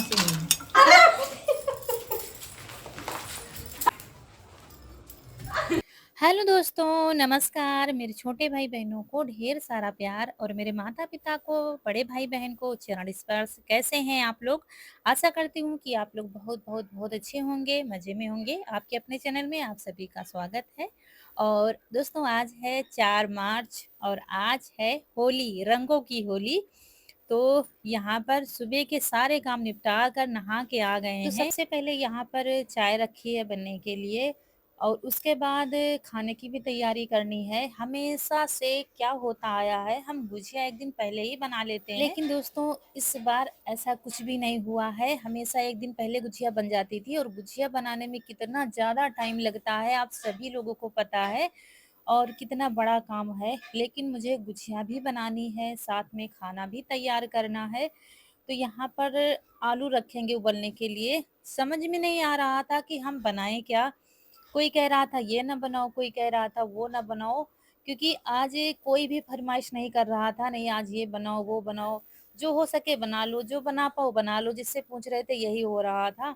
से नहीं। हेलो दोस्तों, नमस्कार। मेरे छोटे भाई बहनों को ढेर सारा प्यार और मेरे माता पिता को, बड़े भाई बहन को चरण स्पर्श। कैसे हैं आप लोग? आशा करती हूँ कि आप लोग बहुत बहुत बहुत अच्छे होंगे, मज़े में होंगे। आपके अपने चैनल में आप सभी का स्वागत है। और दोस्तों, आज है 4 मार्च और आज है होली, रंगों की होली। तो यहाँ पर सुबह के सारे काम निपटा कर नहा के आ गए हैं। तो सबसे पहले यहाँ पर चाय रखी है बनने के लिए और उसके बाद खाने की भी तैयारी करनी है। हमेशा से क्या होता आया है, हम गुजिया एक दिन पहले ही बना लेते हैं, लेकिन दोस्तों इस बार ऐसा कुछ भी नहीं हुआ है। हमेशा एक दिन पहले गुजिया बन जाती थी और गुजिया बनाने में कितना ज़्यादा टाइम लगता है आप सभी लोगों को पता है और कितना बड़ा काम है। लेकिन मुझे गुजिया भी बनानी है, साथ में खाना भी तैयार करना है। तो यहाँ पर आलू रखेंगे उबलने के लिए। समझ में नहीं आ रहा था कि हम बनाएं क्या। कोई कह रहा था ये ना बनाओ, कोई कह रहा था वो ना बनाओ, क्योंकि आज कोई भी फरमाइश नहीं कर रहा था, नहीं आज ये बनाओ वो बनाओ। जो हो सके बना लो, जो बना पाओ बना लो। जिससे पूछ रहे थे यही हो रहा था।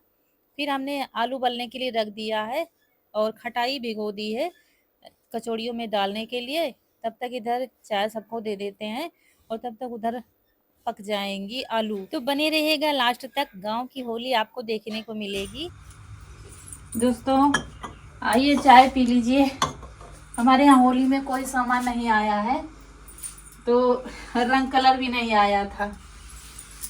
फिर हमने आलू उबलने के लिए रख दिया है और खटाई भिगो दी है कचौड़ियों में डालने के लिए। तब तक इधर चाय सबको दे देते हैं और तब तक उधर पक जाएंगी आलू। तो बने रहेगा लास्ट तक, गांव की होली आपको देखने को मिलेगी। दोस्तों आइए चाय पी लीजिए। हमारे यहाँ होली में कोई सामान नहीं आया है, तो रंग कलर भी नहीं आया था,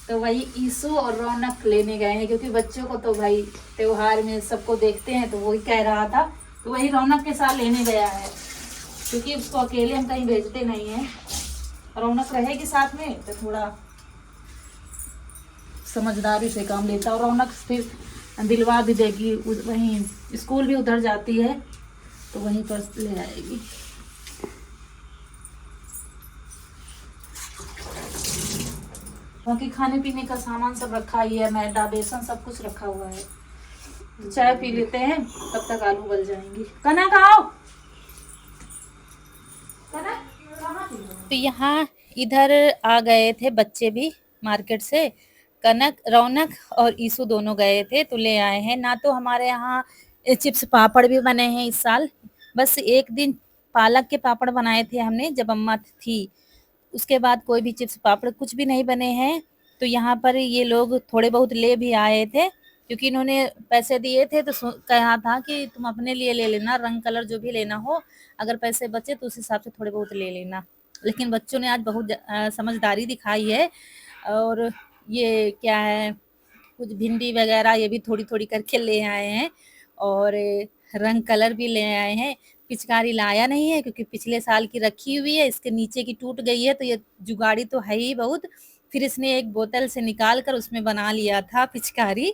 तो वही ईसू और रौनक लेने गए हैं, क्योंकि बच्चों को तो भाई त्योहार में सबको देखते हैं, तो वही कह रहा था, तो वही रौनक के साथ लेने गया है, क्योंकि उसको अकेले हम कहीं भेजते नहीं हैं। रौनक रहेगी साथ में तो थोड़ा समझदारी से काम लेता, और रौनक फिर दिलवा भी देगी। वहीं स्कूल भी उधर जाती है तो वहीं पर ले आएगी। बाकी खाने पीने का सामान सब रखा ही है, मैदा बेसन सब कुछ रखा हुआ है। चाय पी लेते हैं, तब तक आलू उबल जाएंगी। कनक आओ। तो यहाँ इधर आ गए थे बच्चे भी मार्केट से। कनक, रौनक और ईसू दोनों गए थे तो ले आए हैं। ना तो हमारे यहाँ चिप्स पापड़ भी बने हैं इस साल। बस एक दिन पालक के पापड़ बनाए थे हमने जब अम्मा थी, उसके बाद कोई भी चिप्स पापड़ कुछ भी नहीं बने हैं। तो यहाँ पर ये लोग थोड़े बहुत ले भी आए थे, क्योंकि इन्होंने पैसे दिए थे तो कहा था कि तुम अपने लिए ले लेना, रंग कलर जो भी लेना हो, अगर पैसे बचे तो उस हिसाब से थोड़े बहुत ले लेना। लेकिन बच्चों ने आज बहुत समझदारी दिखाई है। और ये क्या है, कुछ भिंडी वगैरह ये भी थोड़ी थोड़ी करके ले आए हैं और रंग कलर भी ले आए हैं। पिचकारी लाया नहीं है क्योंकि पिछले साल की रखी हुई है, इसके नीचे की टूट गई है, तो ये जुगाड़ी तो है ही बहुत। फिर इसने एक बोतल से निकाल कर उसमें बना लिया था पिचकारी।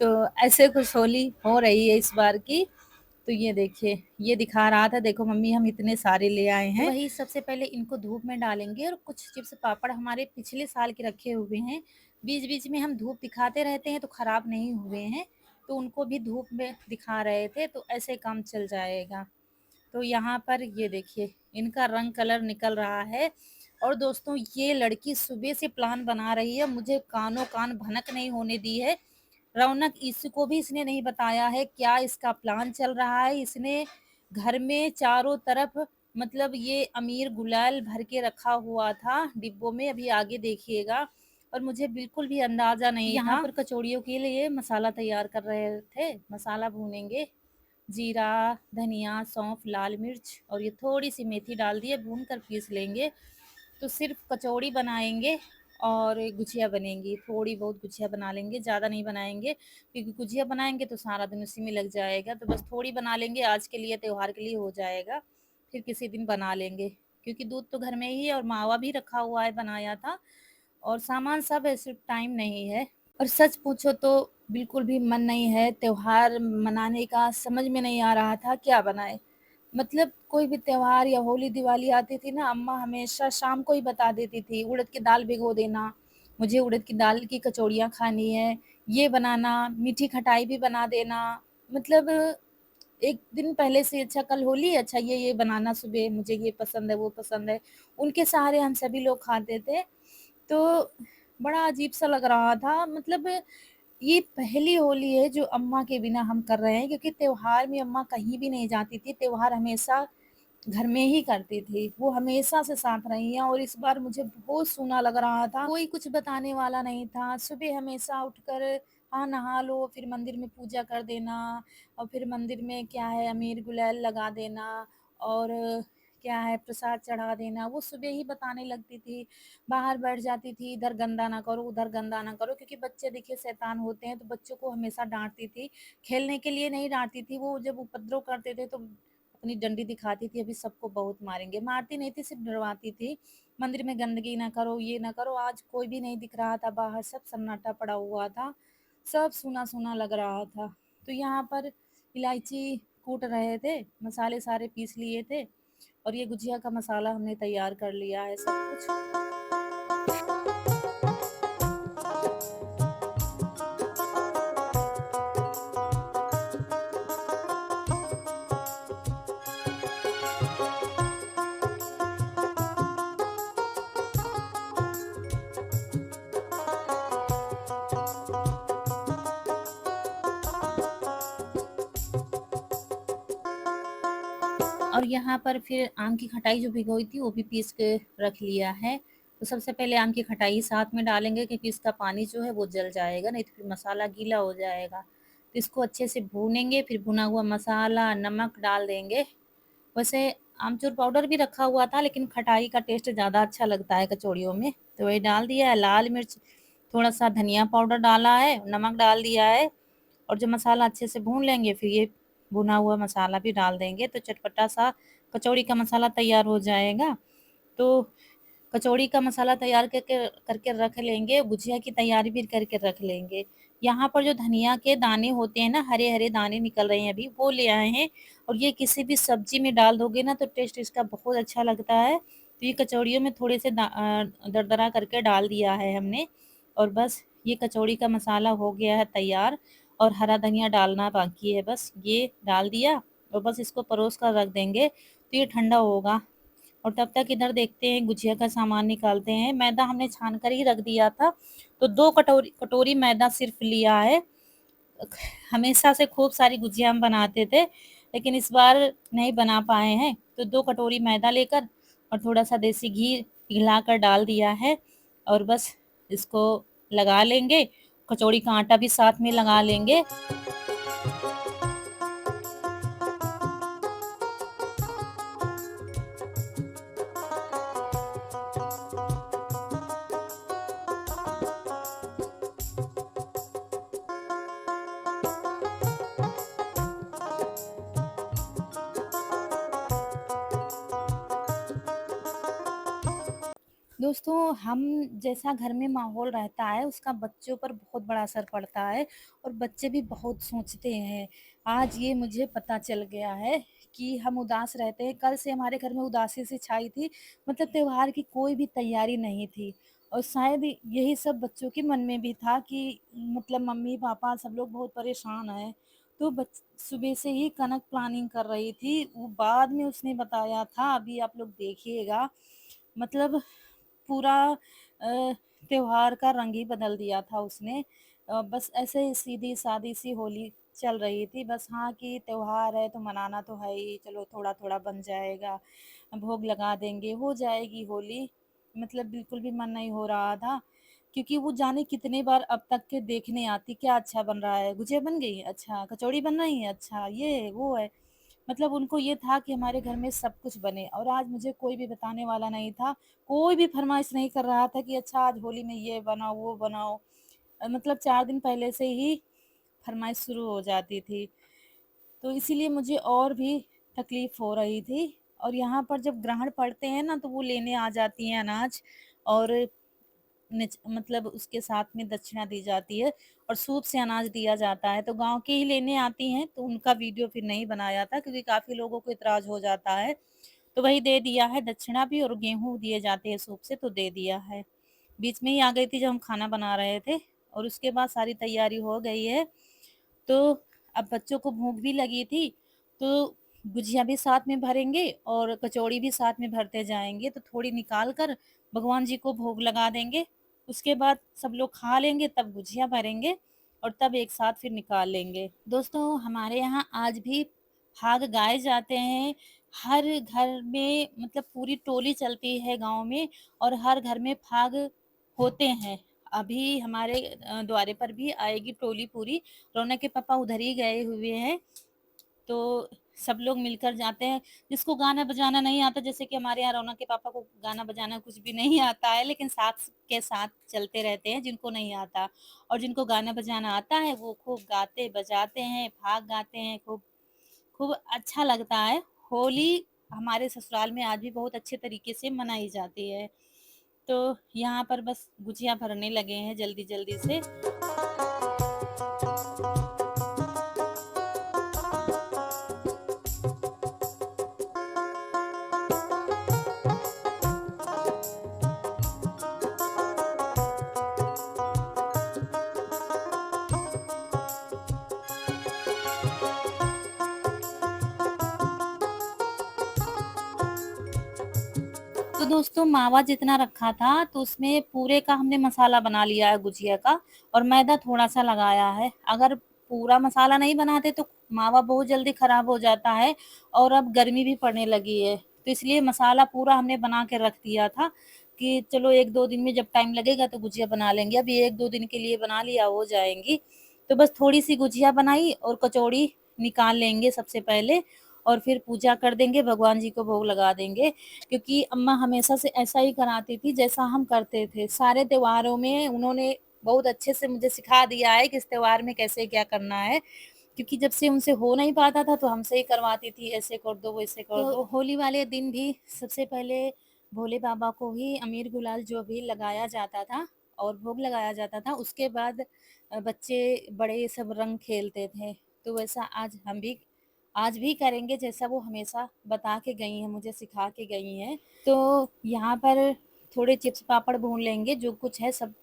तो ऐसे कुछ होली हो रही है इस बार की। तो ये देखिए, ये दिखा रहा था, देखो मम्मी हम इतने सारे ले आए हैं। वही सबसे पहले इनको धूप में डालेंगे, और कुछ चिप्स पापड़ हमारे पिछले साल के रखे हुए हैं, बीच बीच में हम धूप दिखाते रहते हैं तो खराब नहीं हुए हैं, तो उनको भी धूप में दिखा रहे थे, तो ऐसे काम चल जाएगा। तो यहाँ पर ये देखिए, इनका रंग कलर निकल रहा है। और दोस्तों ये लड़की सुबह से प्लान बना रही है, मुझे कानों कान भनक नहीं होने दी है। रौनक इसी को भी इसने नहीं बताया है क्या इसका प्लान चल रहा है। इसने घर में चारों तरफ, मतलब ये अमीर गुलाल भर के रखा हुआ था डिब्बों में, अभी आगे देखिएगा। और मुझे बिल्कुल भी अंदाजा नहीं था। यहाँ पर कचौड़ियों के लिए मसाला तैयार कर रहे थे, मसाला भूनेंगे। जीरा, धनिया, सौंफ, लाल मिर्च और ये थोड़ी सी मेथी डाल दिए, भून कर पीस लेंगे। तो सिर्फ कचौड़ी बनाएंगे और गुजिया बनेंगी। थोड़ी बहुत गुजिया बना लेंगे, ज़्यादा नहीं बनाएंगे, क्योंकि गुजिया बनाएंगे तो सारा दिन उसी में लग जाएगा। तो बस थोड़ी बना लेंगे, आज के लिए, त्योहार के लिए हो जाएगा। फिर किसी दिन बना लेंगे, क्योंकि दूध तो घर में ही है और मावा भी रखा हुआ है, बनाया था, और सामान सब है, सिर्फ टाइम नहीं है। और सच पूछो तो बिल्कुल भी मन नहीं है त्योहार मनाने का। समझ में नहीं आ रहा था क्या बनाए। मतलब कोई भी त्योहार या होली दिवाली आती थी ना, अम्मा हमेशा शाम को ही बता देती थी, उड़द की दाल भिगो देना, मुझे उड़द की दाल की कचौड़ियाँ खानी है, ये बनाना, मीठी खटाई भी बना देना। मतलब एक दिन पहले से, अच्छा कल होली है, अच्छा ये बनाना, सुबह मुझे ये पसंद है वो पसंद है। उनके सहारे हम सभी लोग खाते थे। तो बड़ा अजीब सा लग रहा था। मतलब ये पहली होली है जो अम्मा के बिना हम कर रहे हैं, क्योंकि त्योहार में अम्मा कहीं भी नहीं जाती थी, त्योहार हमेशा घर में ही करती थी। वो हमेशा से साथ रही हैं और इस बार मुझे बहुत सूना लग रहा था। कोई कुछ बताने वाला नहीं था। सुबह हमेशा उठकर हाँ, नहा लो, फिर मंदिर में पूजा कर देना और फिर मंदिर में क्या है अमीर गुलाल लगा देना और क्या है प्रसाद चढ़ा देना, वो सुबह ही बताने लगती थी। बाहर बैठ जाती थी, इधर गंदा ना करो, उधर गंदा ना करो, क्योंकि बच्चे देखिए शैतान होते हैं, तो बच्चों को हमेशा डाँटती थी। खेलने के लिए नहीं डाँटती थी, वो जब उपद्रव करते थे तो अपनी डंडी दिखाती थी, अभी सबको बहुत मारेंगे। मारती नहीं थी, सिर्फ़ डरवाती थी। मंदिर में गंदगी ना करो, ये ना करो। आज कोई भी नहीं दिख रहा था बाहर, सब सन्नाटा पड़ा हुआ था। सब सूना-सूना लग रहा था। तो यहाँ पर इलायची कूट रहे थे, मसाले सारे पीस लिए थे और ये गुजिया का मसाला हमने तैयार कर लिया है सब कुछ। और यहाँ पर फिर आम की खटाई जो भिगोई थी वो भी पीस के रख लिया है। तो सबसे पहले आम की खटाई साथ में डालेंगे, क्योंकि इसका पानी जो है वो जल जाएगा, नहीं तो फिर मसाला गीला हो जाएगा। तो इसको अच्छे से भूनेंगे, फिर भुना हुआ मसाला, नमक डाल देंगे। वैसे आमचूर पाउडर भी रखा हुआ था, लेकिन खटाई का टेस्ट ज़्यादा अच्छा लगता है कचौड़ियों में, तो वही डाल दिया है। लाल मिर्च, थोड़ा-सा धनिया पाउडर डाला है, नमक डाल दिया है और जब मसाला अच्छे से भून लेंगे फिर ये भुना हुआ मसाला भी डाल देंगे, तो चटपटा सा कचौड़ी का मसाला तैयार हो जाएगा। तो कचौड़ी का मसाला तैयार करके करके रख लेंगे, गुजिया की तैयारी भी करके रख लेंगे। यहाँ पर जो धनिया के दाने होते हैं ना, हरे-हरे दाने निकल रहे हैं अभी, वो ले आए हैं और ये किसी भी सब्ज़ी में डाल दोगे ना तो टेस्ट इसका बहुत अच्छा लगता है। तो ये कचौड़ियों में थोड़े से दरदरा करके डाल दिया है हमने और बस ये कचौड़ी का मसाला हो गया है तैयार और हरा धनिया डालना बाकी है, बस ये डाल दिया और बस इसको परोस कर रख देंगे, तो ये ठंडा होगा। और तब तक इधर देखते हैं गुजिया का सामान निकालते हैं। मैदा हमने छान कर ही रख दिया था, तो 2 कटोरी कटोरी मैदा सिर्फ़ लिया है। हमेशा से खूब सारी गुजिया हम बनाते थे, लेकिन इस बार नहीं बना पाए हैं, तो 2 कटोरी मैदा लेकर और थोड़ा-सा देसी घी पिघलाकर डाल दिया है और बस इसको लगा लेंगे। कचौड़ी का आटा भी साथ में लगा लेंगे। दोस्तों, हम जैसा घर में माहौल रहता है उसका बच्चों पर बहुत बड़ा असर पड़ता है और बच्चे भी बहुत सोचते हैं। आज ये मुझे पता चल गया है कि हम उदास रहते हैं। कल से हमारे घर में उदासी सी छाई थी, मतलब त्योहार की कोई भी तैयारी नहीं थी और शायद यही सब बच्चों के मन में भी था कि मतलब मम्मी-पापा सब लोग बहुत परेशान हैं। तो बच सुबह से ही कनक प्लानिंग कर रही थी, वो बाद में उसने बताया था, अभी आप लोग देखिएगा। मतलब पूरा त्योहार का रंग ही बदल दिया था उसने। बस ऐसे ही सीधी-सादी सी होली चल रही थी, बस हाँ कि त्योहार है तो मनाना तो है ही, चलो थोड़ा-थोड़ा बन जाएगा, भोग लगा देंगे, हो जाएगी होली। मतलब बिल्कुल भी मन नहीं हो रहा था, क्योंकि वो जाने कितने बार अब तक के देखने आती, क्या अच्छा बन रहा है? गुजिया बन गई? अच्छा, कचौड़ी बन रही है? अच्छा, ये है, वो है। मतलब उनको ये था कि हमारे घर में सब कुछ बने और आज मुझे कोई भी बताने वाला नहीं था। कोई भी फ़रमाइश नहीं कर रहा था कि अच्छा आज होली में ये बनाओ, वो बनाओ। मतलब 4 दिन पहले से ही फ़रमाइश शुरू हो जाती थी। तो इसीलिए मुझे और भी तकलीफ़ हो रही थी और यहाँ पर जब ग्रहण पड़ते हैं ना, तो वो लेने आ जाती हैं अनाज और मतलब उसके साथ में दक्षिणा दी जाती है और सूप से अनाज दिया जाता है। तो गाँव के ही लेने आती हैं, तो उनका वीडियो फिर नहीं बनाया था क्योंकि काफ़ी लोगों को इतराज़ हो जाता है। तो वही दे दिया है, दक्षिणा भी और गेहूँ दिए जाते हैं सूप से, तो दे दिया है। बीच में ही आ गई थी जब हम खाना बना रहे थे और उसके बाद सारी तैयारी हो गई है। तो अब बच्चों को भूख भी लगी थी, तो गुजिया भी साथ में भरेंगे और कचौड़ी भी साथ में भरते जाएँगे, तो थोड़ी निकाल कर भगवान जी को भोग लगा देंगे। उसके बाद सब लोग खा लेंगे तब गुजिया भरेंगे और तब एक साथ फिर निकाल लेंगे। दोस्तों, हमारे यहाँ आज भी फाग गाए जाते हैं। हर घर में मतलब पूरी टोली चलती है गाँव में और हर घर में फाग होते हैं। अभी हमारे द्वारे पर भी आएगी टोली पूरी। रौनक के पापा उधर ही गए हुए हैं, तो सब लोग मिलकर जाते हैं। जिसको गाना बजाना नहीं आता, जैसे कि हमारे यहाँ रौनक के पापा को गाना बजाना कुछ भी नहीं आता है, लेकिन साथ के साथ चलते रहते हैं जिनको नहीं आता। और जिनको गाना बजाना आता है वो खूब गाते बजाते हैं, फाग गाते हैं, खूब खूब अच्छा लगता है। होली हमारे ससुराल में आज भी बहुत अच्छे तरीके से मनाई जाती है। तो यहाँ पर बस गुजिया भरने लगे हैं जल्दी-जल्दी से। तो दोस्तों, मावा जितना रखा था तो उसमें पूरे का हमने मसाला बना लिया है गुजिया का, और मैदा थोड़ा-सा लगाया है। अगर पूरा मसाला नहीं बनाते तो मावा बहुत जल्दी खराब हो जाता है और अब गर्मी भी पड़ने लगी है। तो इसलिए मसाला पूरा हमने बना के रख दिया था कि चलो 1-2 दिन में जब टाइम लगेगा तो गुजिया बना लेंगे। अभी 1-2 दिन के लिए बना लिया, हो जाएँगी। तो बस थोड़ी-सी गुजिया बनाई और कचौड़ी निकाल लेंगे सबसे पहले, और फिर पूजा कर देंगे, भगवान जी को भोग लगा देंगे। क्योंकि अम्मा हमेशा से ऐसा ही कराती थी जैसा हम करते थे। सारे त्योहारों में उन्होंने बहुत अच्छे से मुझे सिखा दिया है कि इस त्योहार में कैसे क्या करना है। क्योंकि जब से उनसे हो नहीं पाता था तो हमसे ही करवाती थी, ऐसे कर दो, वैसे कर दो। होली वाले दिन भी सबसे पहले भोले बाबा को ही अबीर गुलाल जो भी लगाया जाता था और भोग लगाया जाता था। उसके बाद बच्चे बड़े सब रंग खेलते थे। तो वैसा आज भी करेंगे, जैसा वो हमेशा बता के गई हैं, मुझे सिखा के गई हैं। तो यहाँ पर थोड़े चिप्स पापड़ भून लेंगे, जो कुछ है सब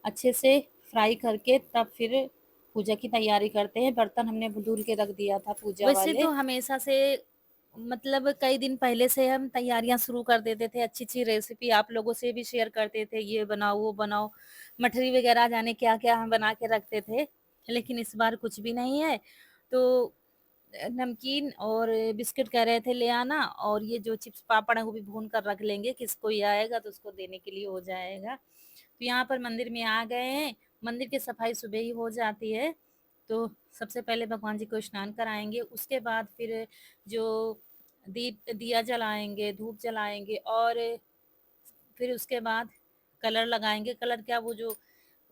अच्छे से फ्राई करके तब फिर पूजा की तैयारी करते हैं। बर्तन हमने धुल के रख दिया था पूजा वैसे वाले। तो हमेशा से मतलब कई दिन पहले से हम तैयारियां शुरू कर देते थे, अच्छी-अच्छी रेसिपी आप लोगों से भी शेयर करते थे, ये बनाओ, वो बनाओ, मठरी वगैरह जाने क्या-क्या हम बना के रखते थे। लेकिन इस बार कुछ भी नहीं है, तो नमकीन और बिस्किट कह रहे थे ले आना, और ये जो चिप्स पापड़ है वो भी भून कर रख लेंगे, किसको ये आएगा तो उसको देने के लिए हो जाएगा। तो यहाँ पर मंदिर में आ गए हैं। मंदिर की सफाई सुबह ही हो जाती है। तो सबसे पहले भगवान जी को स्नान कराएंगे, उसके बाद फिर जो दीप दिया जलाएंगे, धूप जलाएंगे, और फिर उसके बाद कलर लगाएंगे। कलर क्या, वो जो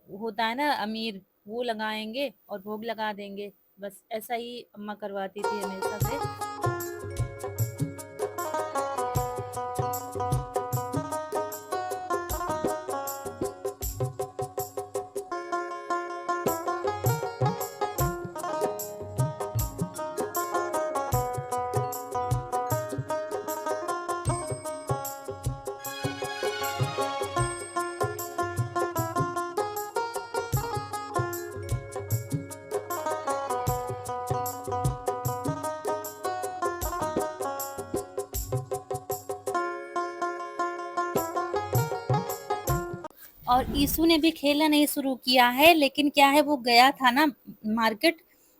होता है ना अमीर, वो लगाएंगे और भोग लगा देंगे। बस ऐसा ही अम्मा करवाती थी हमेशा से। और ईशु ने भी खेलना नहीं शुरू किया है, लेकिन क्या है, वो गया था ना मार्केट,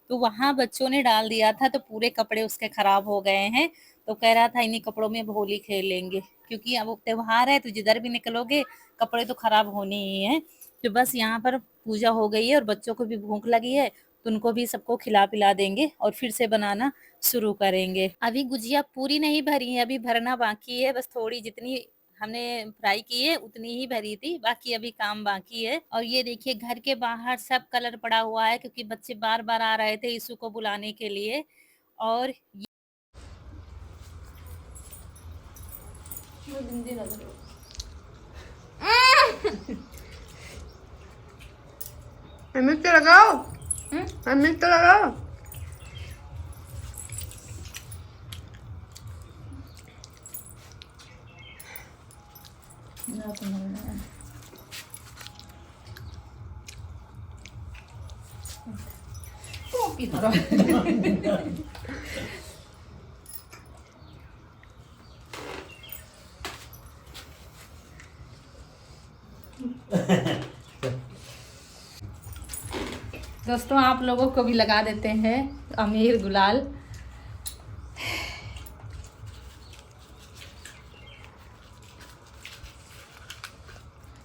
तो वहाँ बच्चों ने डाल दिया था तो पूरे कपड़े उसके खराब हो गए हैं। तो कह रहा था इन्हीं कपड़ों में होली खेल लेंगे, क्योंकि अब त्योहार है तो जिधर भी निकलोगे कपड़े तो खराब होने ही हैं। तो बस यहाँ पर पूजा हो गई है और बच्चों को भी भूख लगी है, तो उनको भी सबको खिला पिला देंगे और फिर से बनाना शुरू करेंगे। अभी गुजिया पूरी नहीं भरी है, अभी भरना बाकी है। बस थोड़ी जितनी हमने फ्राई की है उतनी ही भरी थी, बाकी अभी काम बाकी है। और ये देखिए घर के बाहर सब कलर पड़ा हुआ है, क्योंकि बच्चे बार-बार आ रहे थे यीशु को बुलाने के लिए। और मिर्च लगाओ, मिर्च लगाओ। दोस्तों आप लोगों को भी लगा देते हैं अमीर गुलाल।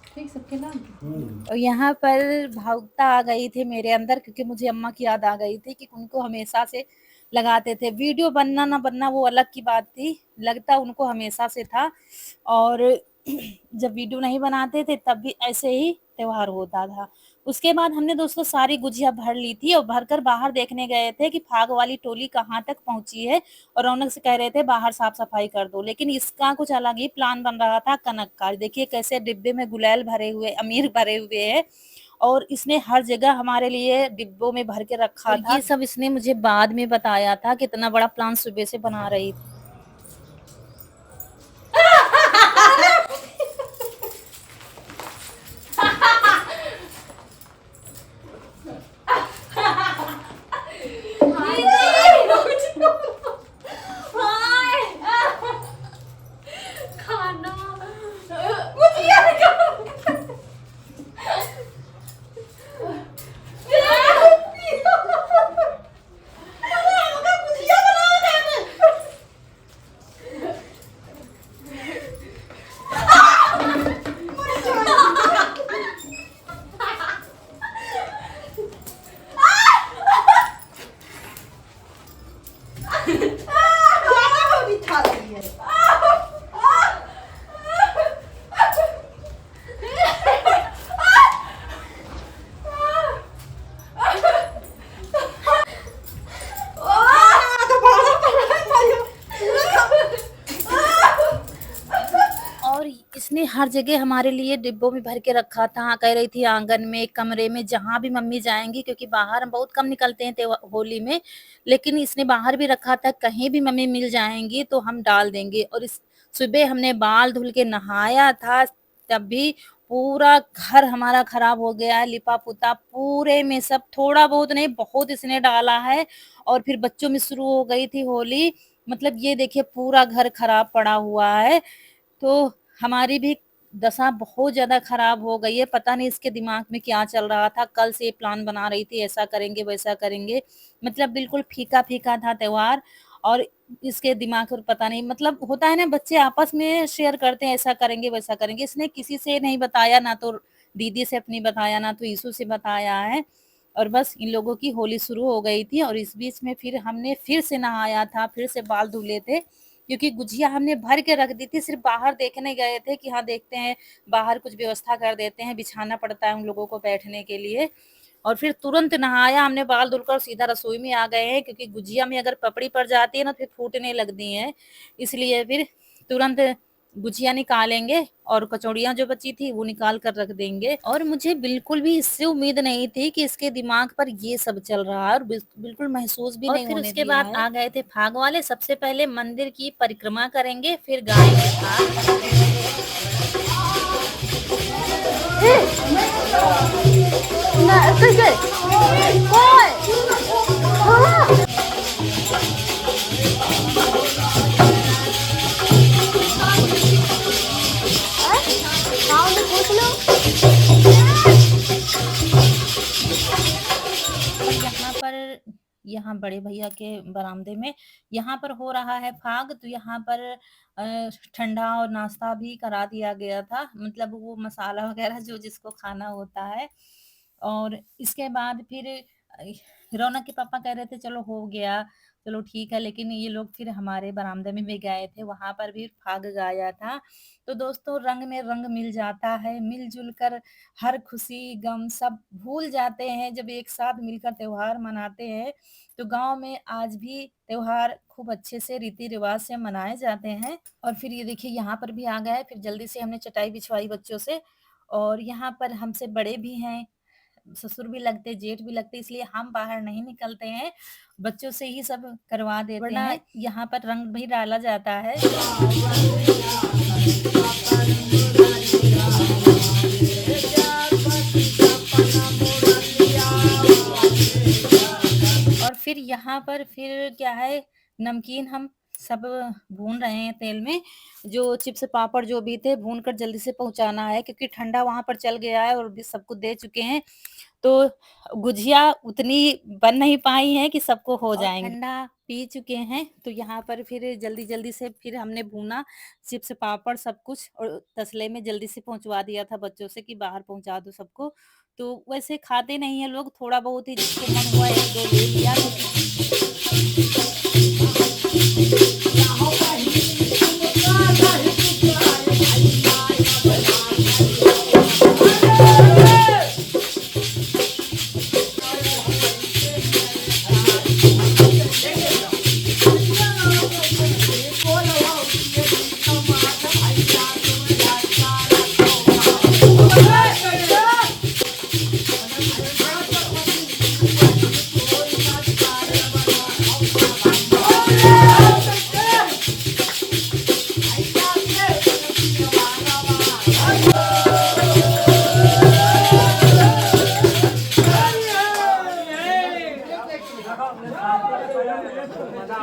ठीक सबके नाम। और यहाँ पर भावुकता आ गई थी मेरे अंदर, क्योंकि मुझे अम्मा की याद आ गई थी कि उनको हमेशा से लगाते थे। वीडियो बनना ना बनना वो अलग की बात थी, लगता उनको हमेशा से था। और जब वीडियो नहीं बनाते थे तब भी ऐसे ही त्योहार होता था। उसके बाद हमने दोस्तों सारी गुजिया भर ली थी और भरकर बाहर देखने गए थे कि फाग वाली टोली कहाँ तक पहुंची है, और रौनक से कह रहे थे बाहर साफ सफाई कर दो। लेकिन इसका कुछ अलग ही प्लान बन रहा था कनक का। देखिए कैसे डिब्बे में गुलाल भरे हुए, अमीर भरे हुए हैं, और इसने हर जगह हमारे लिए डिब्बों में भर के रखा था। ये सब इसने मुझे बाद में बताया था, कितना बड़ा प्लान सुबह से बना रही थी। और इसने हर जगह हमारे लिए डिब्बों में भर के रखा था। कह रही थी आंगन में, कमरे में, जहाँ भी मम्मी जाएंगी, क्योंकि बाहर हम बहुत कम निकलते हैं होली में, लेकिन इसने बाहर भी रखा था, कहीं भी मम्मी मिल जाएंगी तो हम डाल देंगे। और इस सुबह हमने बाल धुल के नहाया था, तब भी पूरा घर हमारा खराब हो गया है। लिपा पुता पूरे में सब, थोड़ा बहुत नहीं बहुत इसने डाला है। और फिर बच्चों में शुरू हो गई थी होली, मतलब ये देखिए पूरा घर खराब पड़ा हुआ है। तो हमारी भी दशा बहुत ज़्यादा खराब हो गई है। पता नहीं इसके दिमाग में क्या चल रहा था, कल से प्लान बना रही थी ऐसा करेंगे वैसा करेंगे, मतलब बिल्कुल फीका-फीका था त्योहार। और इसके दिमाग में पता नहीं, मतलब होता है ना बच्चे आपस में शेयर करते हैं ऐसा करेंगे वैसा करेंगे। इसने किसी से नहीं बताया, ना तो दीदी से अपनी बताया, ना तो ईशु से बताया है। और बस इन लोगों की होली शुरू हो गई थी, और इस बीच में फिर हमने फिर से नहाया था, फिर से बाल धुले थे, क्योंकि गुजिया हमने भर के रख दी थी। सिर्फ बाहर देखने गए थे कि हाँ देखते हैं, बाहर कुछ व्यवस्था कर देते हैं, बिछाना पड़ता है उन लोगों को बैठने के लिए। और फिर तुरंत नहाया हमने, बाल धुलकर सीधा रसोई में आ गए हैं, क्योंकि गुजिया में अगर पपड़ी पड़ जाती है ना फिर फूटने लगती है। इसलिए फिर तुरंत गुजिया निकालेंगे और कचौड़ियाँ जो बची थी वो निकाल कर रख देंगे। और मुझे बिल्कुल भी इससे उम्मीद नहीं थी कि इसके दिमाग पर ये सब चल रहा है, और बिल्कुल महसूस भी नहीं होने दिया है। और फिर उसके बाद आ गए थे फाग वाले। सबसे पहले मंदिर की परिक्रमा करेंगे, फिर गाएंगे फाग। और यहाँ पर, यहाँ बड़े भैया के बरामदे में यहाँ पर हो रहा है फाग, तो यहाँ पर ठंडा और नाश्ता भी करा दिया गया था, मतलब वो मसाला वगैरह जो जिसको खाना होता है। और इसके बाद फिर रौनक के पापा कह रहे थे चलो हो गया, चलो ठीक है, लेकिन ये लोग फिर हमारे बरामदे में भी गए थे, वहां पर भी फाग गाया था। तो दोस्तों रंग में रंग मिल जाता है, मिलजुल कर हर खुशी गम सब भूल जाते हैं जब एक साथ मिलकर त्योहार मनाते हैं। तो गांव में आज भी त्योहार खूब अच्छे से रीति रिवाज से मनाए जाते हैं। और फिर ये देखिए यहाँ पर भी आ गया है, फिर जल्दी से हमने चटाई बिछवाई बच्चों से। और यहाँ पर हमसे बड़े भी हैं, ससुर भी लगते, जेठ भी लगते, इसलिए हम बाहर नहीं निकलते हैं, बच्चों से ही सब करवा देते हैं। यहाँ पर रंग भी डाला जाता है। और फिर यहाँ पर फिर क्या है, नमकीन हम सब भून रहे हैं तेल में, जो चिप्स पापड़ जो भी थे भून कर जल्दी से पहुंचाना है, क्योंकि ठंडा वहां पर चल गया है और भी सबको दे चुके हैं। तो गुझिया उतनी बन नहीं पाई है कि सबको हो जाएँगी। ठंडा पी चुके हैं, तो यहाँ पर फिर जल्दी-जल्दी से फिर हमने भूना, चिप्स, पापड़ सब कुछ और तसले में जल्दी से पहुँचवा दिया था बच्चों से कि बाहर पहुँचा दो सबको। तो वैसे खाते नहीं हैं लोग, थोड़ा बहुत ही जिसको मन हुआ 1-2 ले लिया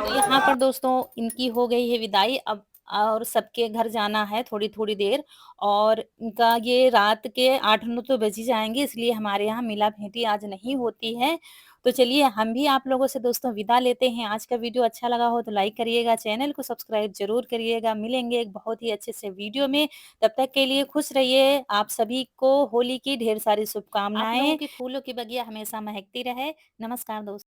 तो यहाँ पर दोस्तों इनकी हो गई है विदाई अब और सबके घर जाना है थोड़ी-थोड़ी देर और इनका ये रात के 8-9 तो बज ही जाएँगे इसलिए हमारे यहाँ मिला-भेंटी आज नहीं होती है। तो चलिए हम भी आप लोगों से दोस्तों विदा लेते हैं। आज का वीडियो अच्छा लगा हो तो लाइक करिएगा, चैनल को सब्सक्राइब ज़रूर करिएगा। मिलेंगे एक बहुत ही अच्छे से वीडियो में, तब तक के लिए खुश रहिए। आप सभी को होली की ढेर सारी शुभकामनाएँ। आप लोगों की फूलों की बगिया हमेशा महकती रहे। नमस्कार दोस्तों।